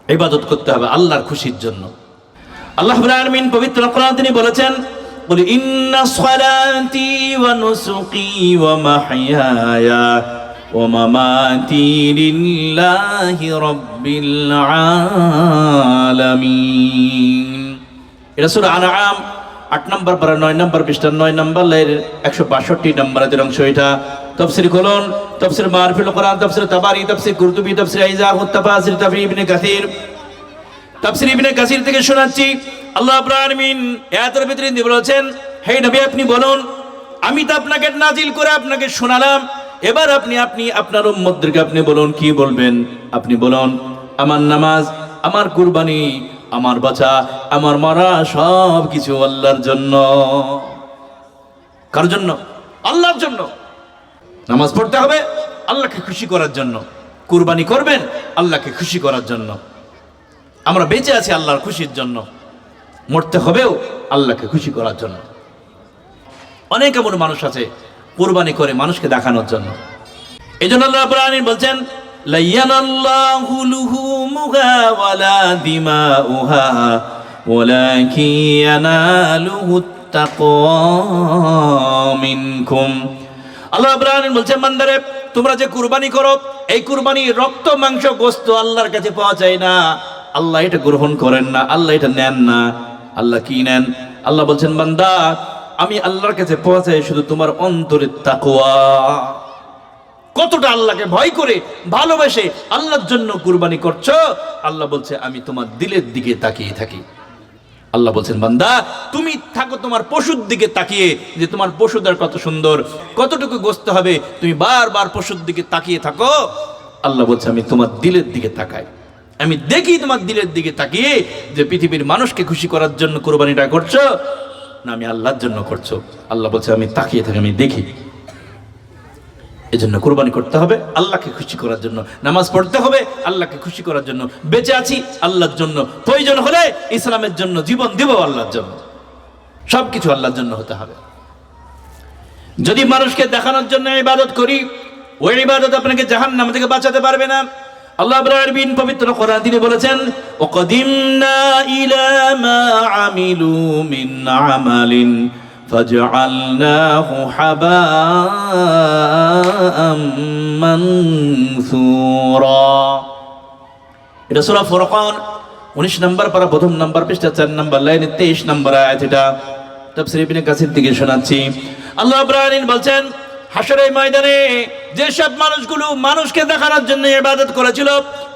ইবাদত করতে হবে আল্লাহর খুশির জন্য। আল্লাহ রাব্বুল আলামিন পবিত্র কোরআনে তিনি বলেছেন, কুল ইন্না সলাতি ওয়া নুসুকি ওয়া মাহইয়ায়া ওয়া মামাতি লিল্লাহি রাব্বিল আলামিন। এটা সূরা আনআম 8 নম্বর পারা 9 নম্বর পৃষ্ঠা 9 নম্বর লাইনের 162 নম্বরের অংশ। এটা তাফসীর কোলন, তাফসীর মারিফুল কোরআন, তাফসীর তাবারি, তাফসীর কুরতুবী, তাফসীর ইজাহুত তাফাসির, তাফসীর ইবনে কাসির। তাফসীর ইবনে কাসির থেকে শোনাচ্ছি, আল্লাহ রাব্বুল আলামিন আয়াতের ভিতরে দিয়ে বলেছেন, হে নবী আপনি বলুন, আমি তো আপনাকে নাজিল করে আপনাকে শোনালাম, এবার আপনি আপনার উম্মতদেরকে আপনি বলুন, কি বলবেন? আপনি বলুন, আমার নামাজ, আমার কুরবানি, আমার বাঁচা, আমার মরা সব কিছু আল্লাহর জন্য। কার জন্য? আল্লাহর জন্য। নামাজ পড়তে হবে আল্লাহকে খুশি করার জন্য, কুরবানি করবেন আল্লাহকে খুশি করার জন্য। আমরা বেঁচে আছি আল্লাহর খুশির জন্য, মরতে হবেও আল্লাহকে খুশি করার জন্য। অনেক এমন মানুষ আছে কুরবানি করে মানুষকে দেখানোর জন্য। এই জন্য আল্লাহ রাব্বুল আলামিন বলছেন, লা ইয়ানাল্লাহু লুহুমুহা ওয়ালা দিমাউহা ওয়ালাকিন ইয়ানালুহুত তাকওয়া মিনকুম। আল্লাহ রাব্বুল আলামিন বলছেন, বান্দারে তোমরা যে কুরবানি করো, এই কুরবানি রক্ত মাংস গোশত আল্লাহর কাছে পাওয়া যায় না। আল্লাহ এটা গ্রহণ করেন না, আল্লাহ এটা নেন না। আল্লাহ কি নেন? আল্লাহ বলছেন, বান্দা আমি আল্লাহর কাছে পৌঁছাই শুধু তোমার অন্তরের তাকওয়া। কতটা আল্লাহকে ভয় করে ভালোবেসে আল্লাহর জন্য কুরবানি করছো, আল্লাহ বলছে আমি তোমার দিলের দিকে তাকিয়ে থাকি। আল্লাহ বলছেন, বান্দা তুমি থাকো তোমার পশুর দিকে তাকিয়ে, যে তোমার পশুদের কত সুন্দর, কতটুকু গোশত হবে, তুমি বারবার পশুর দিকে তাকিয়ে থাকো। আল্লাহ বলছে আমি তোমার দিলের দিকে তাকাই, আমি দেখি তোমার দিলের দিকে তাকিয়ে যে পৃথিবীর মানুষকে খুশি করার জন্য কুরবানিটা করছো না আমি আল্লাহর জন্য করছো। আল্লাহ বলছে আমি তাকিয়ে থাকি, আমি দেখি। এজন্য কুরবানি করতে হবে আল্লাহকে খুশি করার জন্য, নামাজ পড়তে হবে আল্লাহকে খুশি করার জন্য, বেঁচে আছি আল্লাহর জন্য, প্রয়োজন হলে ইসলামের জন্য জীবন দিব আল্লাহর জন্য। সবকিছু আল্লাহর জন্য হতে হবে। যদি মানুষকে দেখানোর জন্য ইবাদত করি, ওই ইবাদত আপনাকে জাহান্নাম থেকে বাঁচাতে পারবে না। আল্লাহ রাব্বুল আলামিন পবিত্র কোরআন তিনি বলেছেন, ওয়াকাদিমনা ইলা মা আমিলু মিন আমালিন ফাজআলনাহু হাবাআম মানসুরা। এটা সূরা ফুরকান 19 নম্বর পারা প্রথম নম্বর পৃষ্ঠা 4 নম্বর লাইনে 23 নম্বর আয়াত। এটা তাফসীর ইবনে কাসির থেকে শোনাচ্ছি। আল্লাহ রাব্বুল আলামিন বলছেন, হাশরের ময়দানে যেসব মানুষগুলো মানুষকে দেখানোর জন্য ইবাদত করেছিল,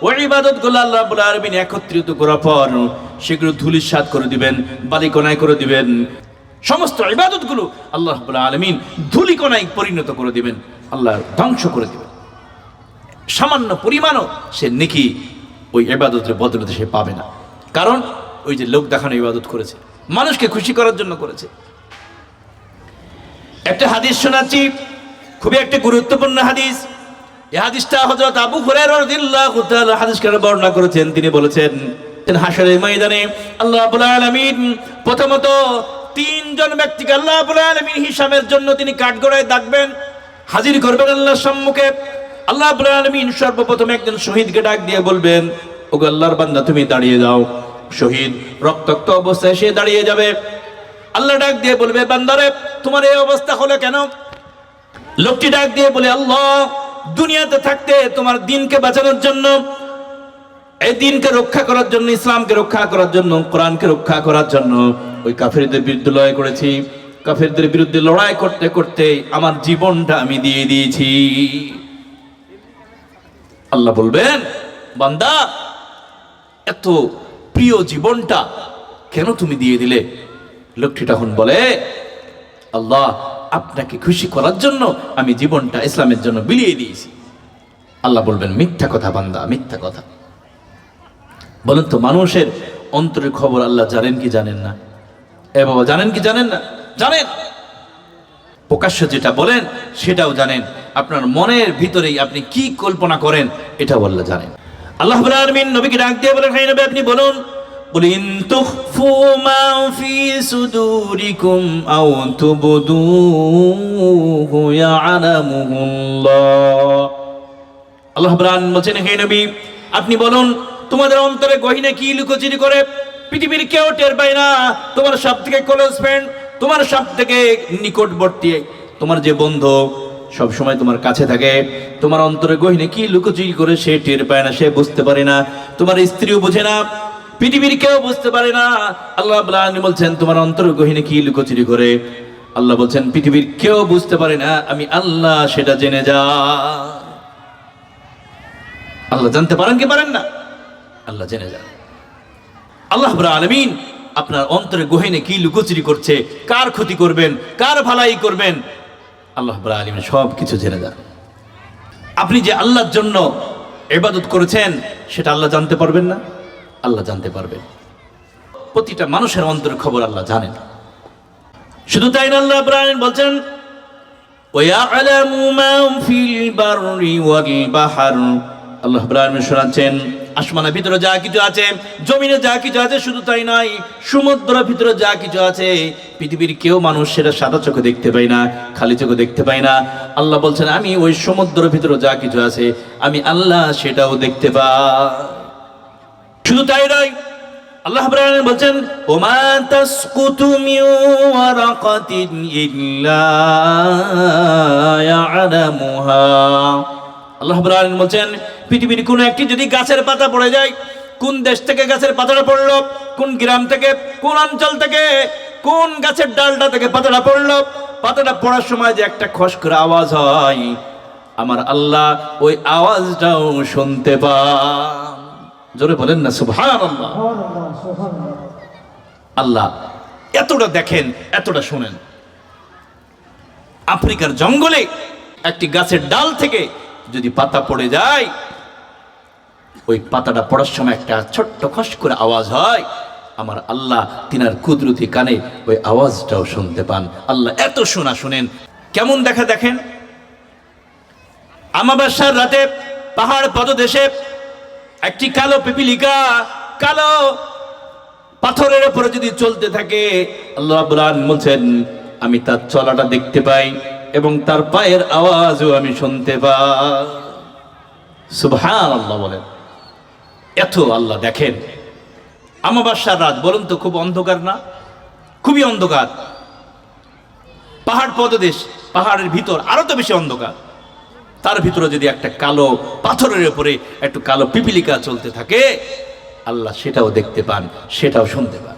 ওই ইবাদতগুলো আল্লাহ রাব্বুল আলামিন একত্রিত করার পর সেগুলো ধূলিসাৎ করে দিবেন, বালিকণায় করে দিবেন। সমস্ত ইবাদতগুলো আল্লাহ রাব্বুল আলামিন ধূলিকণায় পরিণত করে দিবেন, আল্লাহ ধ্বংস করে দিবেন। সামান্য পরিমাণও সে নেকি ওই ইবাদতের বদলে সে পাবে না। কারণ ওই যে লোক দেখানো ইবাদত করেছে, মানুষকে খুশি করার জন্য করেছে। একটা হাদিস শোনাচ্ছি, খুবই একটা গুরুত্বপূর্ণ হাদিস। এই হাদিসটা হযরত আবু হুরায়রা রাদিয়াল্লাহু তাআলা হাদিসকারে বর্ণনা করেছেন। তিনি বলেছেন, হাশরের ময়দানে আল্লাহ রাব্বুল আলামিন প্রথমত তিনজন ব্যক্তিকে আল্লাহ রাব্বুল আলামিন হিসাবের জন্য তিনি কাঠগড়ায় ডাকবেন, হাজির করবেন আল্লাহর সম্মুখে। আল্লাহ রাব্বুল আলামিন সর্বপ্রথম একজন শহীদকে ডাক দিয়ে বলবেন, ওগো আল্লাহর বান্দা তুমি দাঁড়িয়ে যাও। শহীদ রক্তাক্ত অবস্থায় সে দাঁড়িয়ে যাবে। আল্লাহ ডাক দিয়ে বলবে, বান্দারে তোমার এই অবস্থা হলো কেন? লোকটি ডাক দিয়ে বলে, আল্লাহ দুনিয়াতে থাকতে তোমার দ্বীনকে বাঁচানোর জন্য, এই দ্বীনকে রক্ষা করার জন্য, ইসলামকে রক্ষা করার জন্য, কোরআনকে রক্ষা করার জন্য ওই কাফেরদের বিরুদ্ধে লড়াই করেছি। কাফেরদের বিরুদ্ধে লড়াই করতে করতে আমার জীবনটা আমি দিয়ে দিয়েছি। আল্লাহ বলবেন, বান্দা এত প্রিয় জীবনটা কেন তুমি দিয়ে দিলে? লোকটি তখন বলে, আল্লাহ আপনাকে খুশি করার জন্য আমি জীবনটা ইসলামের জন্য বিলিয়ে দিয়েছি। আল্লাহ বলবেন, মিথ্যা কথা বান্দা, মিথ্যা কথা। বলেন তো, মানুষের অন্তরের খবর আল্লাহ জানেন কি জানেন না? এ বাবা, জানেন কি জানেন না? জানেন। প্রকাশ্য যেটা বলেন সেটাও জানেন, আপনার মনের ভিতরেই আপনি কি কল্পনা করেন এটাও আল্লাহ জানেন। আল্লাহ রাব্বুল আলামিন নবীকে ডাক দিয়ে বলেন, হে নবী আপনি বলুন, কুল ইন তুখফু মা ফি সুদুরিকুম আও তুবদুহু ইয়ালামুহুল্লাহ। আল্লাহ রাব্বুল আলামিন বলেন, হে নবী আপনি বলুন, তোমাদের অন্তরে গহীনে কি লুকোচুরি করে পৃথিবীর কেউ টের পায় না। তোমার সব থেকে ক্লোজ ফ্রেন্ড, তোমার সব থেকে নিকটবর্তী, তোমার যে বন্ধু সব সময় তোমার কাছে থাকে, তোমার অন্তরে গহীনে কি লুকোচুরি করে সে টের পায় না, সে বুঝতে পারে না। তোমার স্ত্রীও বোঝে না, পৃথিবীর কেউ বুঝতে পারে না। আল্লাহ রাব্বুল আলামিন বলছেন তোমার অন্তরে গহীনে কি লুকোচুরি করে, আল্লাহ বলছেন পৃথিবীর কেউ বুঝতে পারে না, আমি আল্লাহ সেটা জেনে যা। আল্লাহ জানতে পারেন কি পারেন না? আল্লাহ জেনে যান। আল্লাহ রাব্বুল আলামিন আপনার অন্তরে গহীনে কি লুকোচুরি করছে, কার ক্ষতি করবেন, কার ভালাই করবেন, আল্লাহ রাব্বুল আলামিন সব কিছু জেনে যান। আপনি যে আল্লাহর জন্য ইবাদত করেছেন সেটা আল্লাহ জানতে পারবেন না? আল্লাহ জানতে পারবেন। প্রতিটা মানুষের অন্তরের খবর আল্লাহ জানেন। শুধু তাই না, আল্লাহ রাব্বুল আলামিন বলছেন ওয়ায়ালামু মা ফিল বাররি ওয়াল বাহর। আল্লাহ রাব্বুল আলামিন শোনাচ্ছেন আসমানের ভিতরে যা কিছু আছে, জমিনে যা কিছু আছে, শুধু তাই নয় সমুদ্রের ভিতরে যা কিছু আছে, পৃথিবীর কেউ মানুষ সেটা সাদা চোখে দেখতে পায় না, খালি চোখে দেখতে পায় না। আল্লাহ বলছেন আমি ওই সমুদ্রের ভিতরে যা কিছু আছে আমি আল্লাহ সেটাও দেখতে পাই। শুধু তাই নয়, আল্লাহ রাব্বুল আলামিন বলছেন ওমা তাসকুতু মিন ওয়ারাকাতিন ইল্লা ইয়ালামুহা। আল্লাহ রাব্বুল আলামিন বলছেন পৃথিবীর কোন একটি যদি গাছের পাতা পড়ে যায়, কোন দেশ থেকে গাছের পাতাটা পড়লো, কোন গ্রাম থেকে, কোন অঞ্চল থেকে, কোন গাছের ডালটা থেকে পাতাটা পড়লো, পাতাটা পড়ার সময় যে একটা খস করে আওয়াজ হয়, আমার আল্লাহ ওই আওয়াজটাও শুনতে পান। জোরে বলেন না সুবহানাল্লাহ। আল্লাহ এতটা দেখেন, এতটা শুনেন। আফ্রিকার জঙ্গলে একটি গাছের ডাল থেকে যদি পাতা পড়ে যায়, ওই পাতাটা পড়ার সময় একটা ছোট্ট খস করে আওয়াজ হয়, আমার আল্লাহ তিনার কুদরতি কানে ওই আওয়াজটাও শুনতে পান। আল্লাহ এত শোনা শুনেন। কেমন দেখা দেখেন, আমাবস্যার রাতে পাহাড় পদদেশে একটি কালো পিপিলিকা কালো পাথরের উপরে যদি চলতে থাকে, আল্লাহ রাব্বুল আলামিন বলছেন আমি তার চলাটা দেখতে পাই এবং তার পায়ের আওয়াজও আমি শুনতে পাই। সুবহানাল্লাহ বলেন। এত আল্লাহ দেখেন। আমাবস্যার রাত বলুন তো খুব অন্ধকার না? খুবই অন্ধকার। পাহাড় পদদেশ, পাহাড়ের ভিতর আরো তো বেশি অন্ধকার। তার ভিতরে যদি একটা কালো পাথরের উপরে একটু কালো পিপিলিকা চলতে থাকে, আল্লাহ সেটাও দেখতে পান, সেটাও শুনতে পান।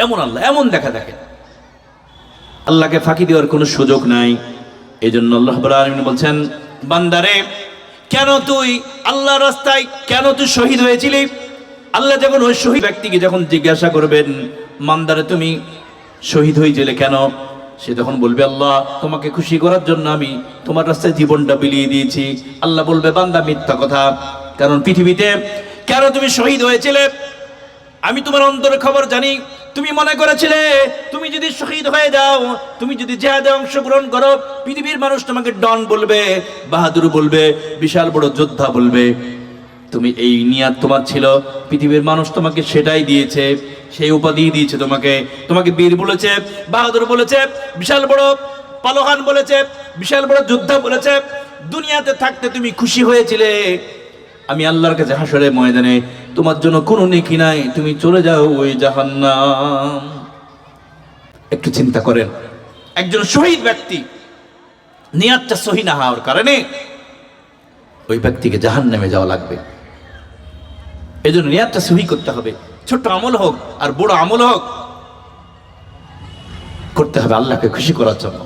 এমন আল্লাহ, এমন দেখা দেখেন। আল্লাহকে ফাঁকি দেওয়ার কোনো সুযোগ নাই। এই জন্য আল্লাহ রাব্বুল আলামিন বলছেন বান্দারে কেন তুই আল্লাহর রাস্তায় কেন তুই শহীদ হয়েছিলি? আল্লাহ যখন ওই শহীদ ব্যক্তিকে যখন জিজ্ঞাসা করবেন বান্দারে তুমি শহীদ হয়েছিলে কেন, সে তখন বলবে আল্লাহ তোমাকে খুশি করার জন্য আমি তোমার রাস্তায় জীবনটা বিলিয়ে দিয়েছি। আল্লাহ বলবে বান্দা মিথ্যা কথা, কারণ পৃথিবীতে কেন তুমি শহীদ হয়েছিলে আমি তোমার অন্তরের খবর জানি। তুমি মনে করেছিলে তুমি যদি শহীদ হয়ে যাও, তুমি যদি জিহাদে অংশগ্রহণ করো, পৃথিবীর মানুষ তোমাকে ডন বলবে, বাহাদুর বলবে, বিশাল বড় যোদ্ধা বলবে। তুমি এই নিয়াত তোমার ছিল, পৃথিবীর মানুষ তোমাকে সেটাই দিয়েছে, সেই উপাধি দিয়েছে তোমাকে। তোমাকে বীর বলেছে, বাহাদুর বলেছে, বিশাল বড় পালোহান বলেছে, বিশাল বড় যোদ্ধা বলেছে। দুনিয়াতে থাকতে তুমি খুশি হয়েছিলে। আমি আল্লাহর কাছে হাসরের ময়দানে তোমার জন্য কোনো নেকি নাই, তুমি চলে যাও ওই জাহান্নাম। একটু চিন্তা করেন, একজন শহীদ ব্যক্তি নিয়াতটা সহি না হওয়ার কারণে ওই ব্যক্তিকে জাহান্নামে যাওয়া লাগবে। এই জন্য নিয়াতটা সহি করতে হবে। ছোট্ট আমল হোক আর বড় আমল হোক, করতে হবে আল্লাহকে খুশি করার জন্য।